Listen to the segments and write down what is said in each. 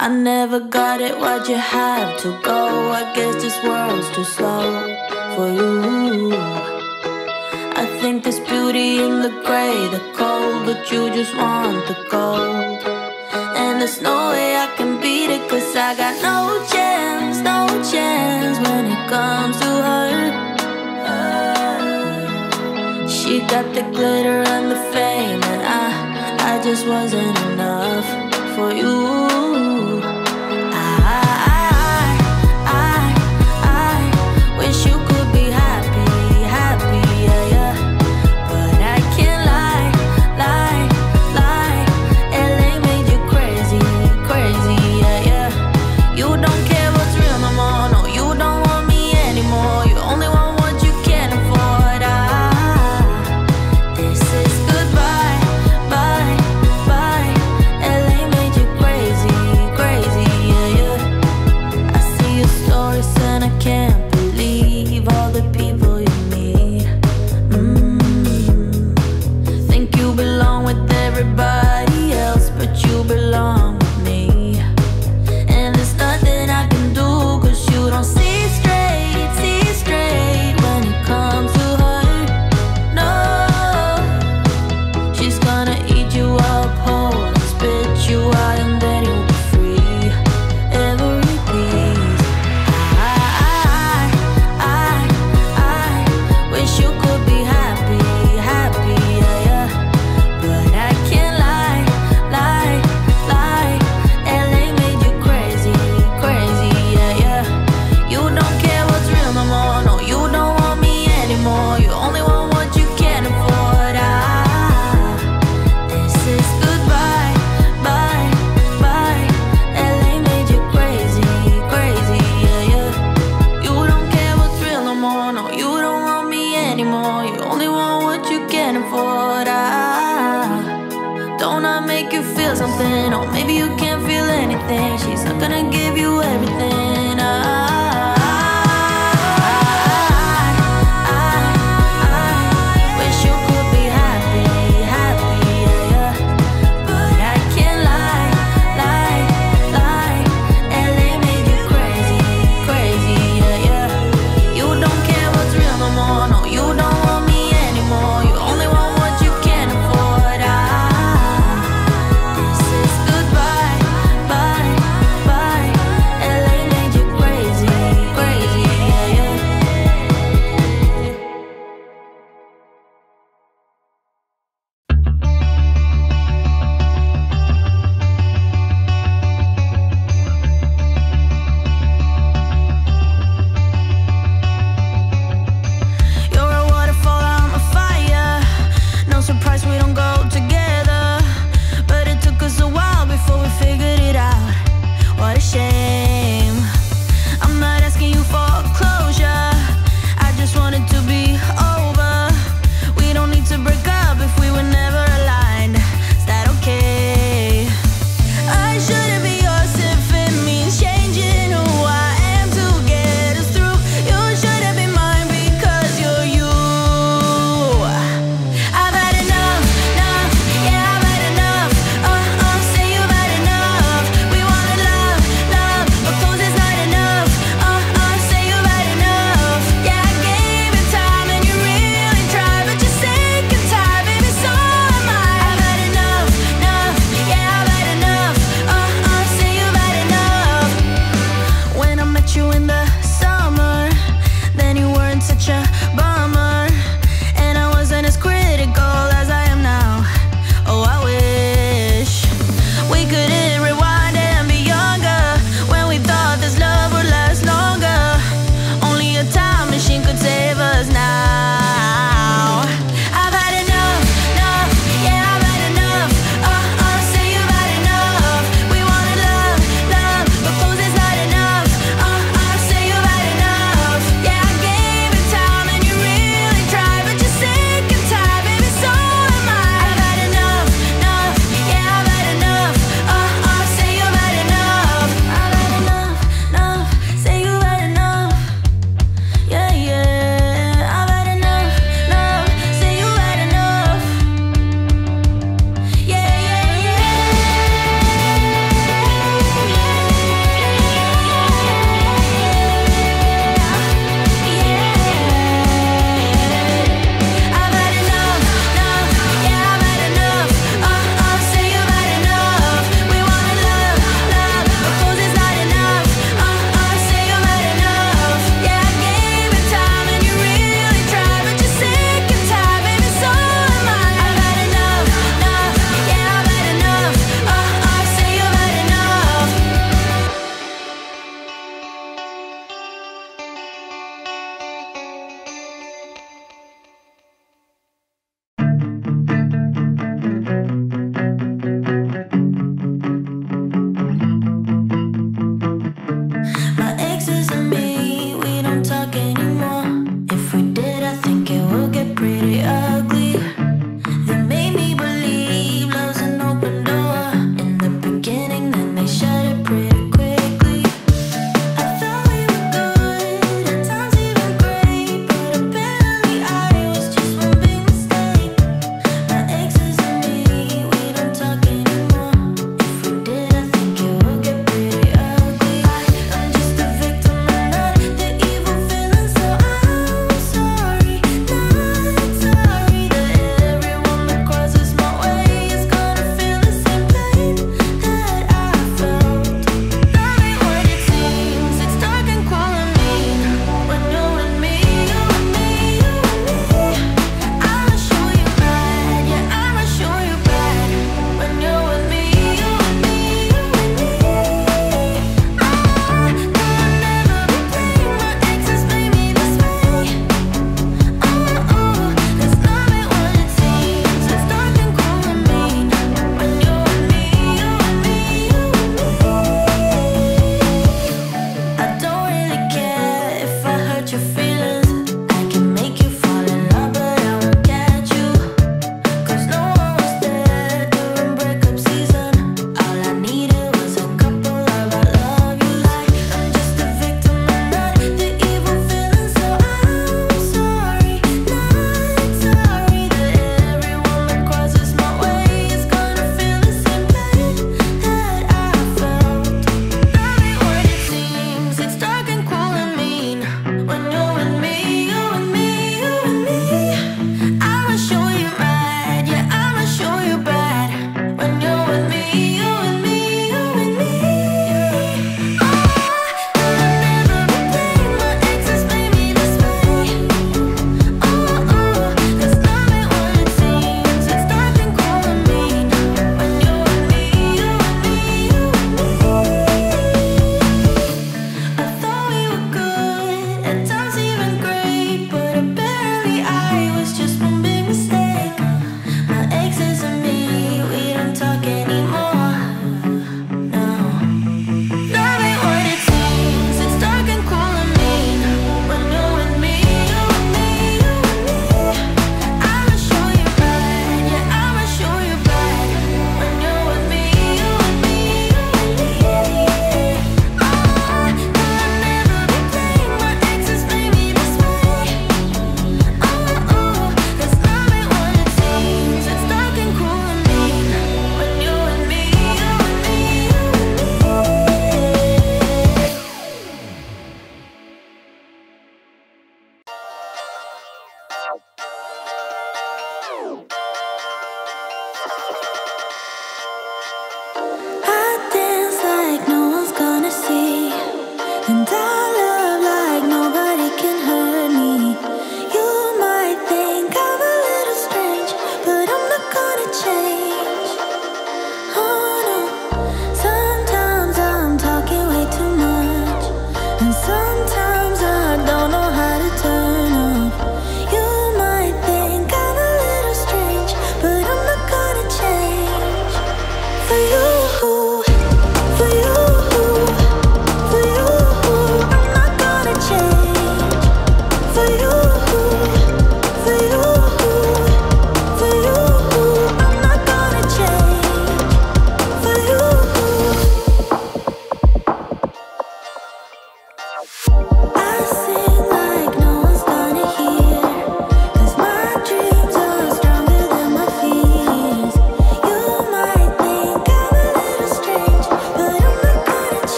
I never got it, why'd you have to go? I guess this world's too slow for you. I think there's beauty in the gray, the cold, but you just want the gold. And there's no way I can beat it, cause I got no chance, no chance when it comes to her. She got the glitter and the fame, and I just wasn't enough for you. I wish you could be happy, happy, yeah, yeah. But I can't lie, lie, lie. LA made you crazy, crazy, yeah, yeah. You don't care what's real no more, no, you don't want me anymore. You only want what you can afford. This is goodbye, bye, bye. LA made you crazy, crazy, yeah, yeah. I see your stories and I can't believe all the people you meet. Think you belong with everybody else, but you belong with me. And there's nothing I can do, cause you don't see straight when it comes to her. No, she's gonna eat you up whole and spit you out, and then you'll be free, every piece. I wish you could be happy, happy, yeah, yeah. But I can't lie, lie, lie. LA made you crazy, crazy, yeah, yeah. You don't care what's real no more, no, you don't want me anymore. You only want what you can afford. This is goodbye, bye, bye. LA made you crazy, crazy, yeah, yeah. You don't care what's real no more, no, you don't want me anymore. You only want what you can afford. Don't I make you feel something? Or maybe you can't feel anything. She's not gonna give you everything. I wish you could be happy, happy, yeah, yeah. But I can't lie, lie, lie. LA made you crazy, crazy, yeah, yeah. You don't care what's real no more, no, you don't want me anymore. You only want what you can afford. This is goodbye, bye, bye.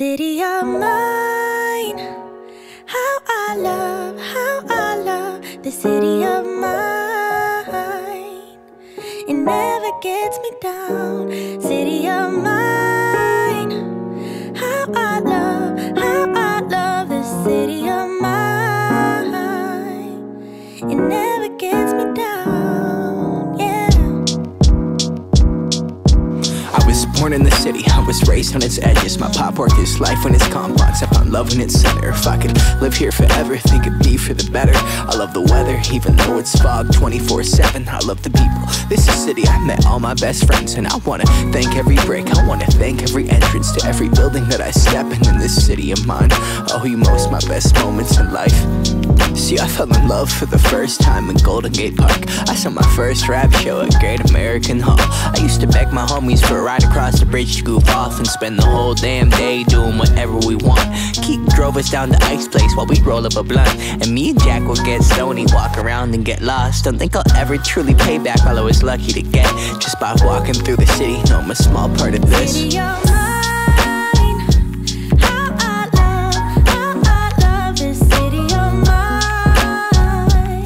city of mine. How I love the city of mine. It never gets me down, city of mine. How I love the city of mine. It never gets me down, yeah. I was born in the city, I was raised on its edges. My pop worked his life when its confines. I found love in its center. If I could live here forever, think it'd be for the better. I love the weather, even though it's fog 24/7. I love the people, this is city I met all my best friends. And I wanna thank every brick, I wanna thank every entrance to every building that I step in this city of mine. I owe you most my best moments in life. See, I fell in love for the first time in Golden Gate Park. I saw my first rap show at Great American Hall. I used to beg my homies for a ride across the bridge to goof off and spend the whole damn day doing whatever we want. Keith drove us down to Ike's place while we'd roll up a blunt, and me and Jack would get stoned, walk around and get lost. Don't think I'll ever truly pay back all I was lucky to get just by walking through the city. No, I'm a small part of this. City of mine. How I love this city of mine.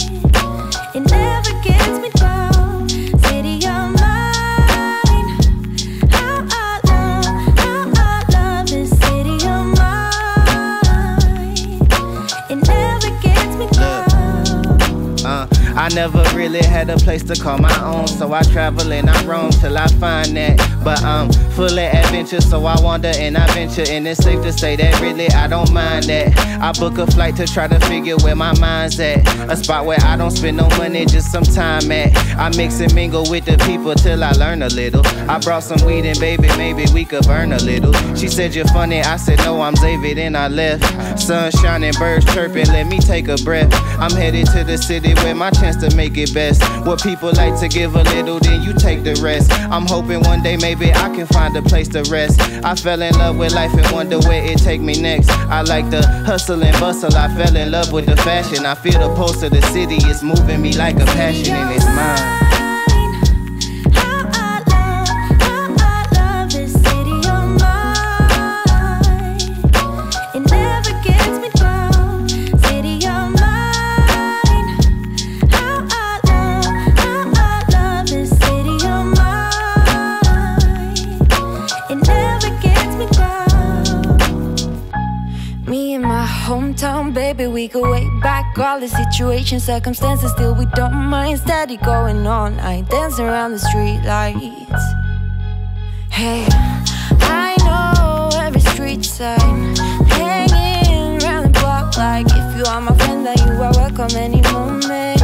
It never gets me down, city of mine. How I love this city of mine. It never gets me down. I never really had a place to call my own, so I travel and I roam till I find that. But I'm full of adventure, so I wander and I venture, and it's safe to say that really I don't mind that. I book a flight to try to figure where my mind's at, a spot where I don't spend no money, just some time at. I mix and mingle with the people till I learn a little. I brought some weed and baby, maybe we could burn a little. She said you're funny, I said no, I'm Xavier, then I left. Sun shining, birds chirping, let me take a breath. I'm headed to the city where my chance to make it best. Where people like to give a little, then you take the rest. I'm hoping one day maybe I can find a place to rest. I fell in love with life and wonder where it take me next. I like the hustle and bustle, I fell in love with the fashion. I feel the pulse of the city, it's moving me like a passion and it's mine. Hometown, baby, we go way back. All the situations, circumstances, still we don't mind. Steady going on, I dance around the street lights. Hey, I know every street sign, hanging around the block. Like if you are my friend, then you are welcome any moment.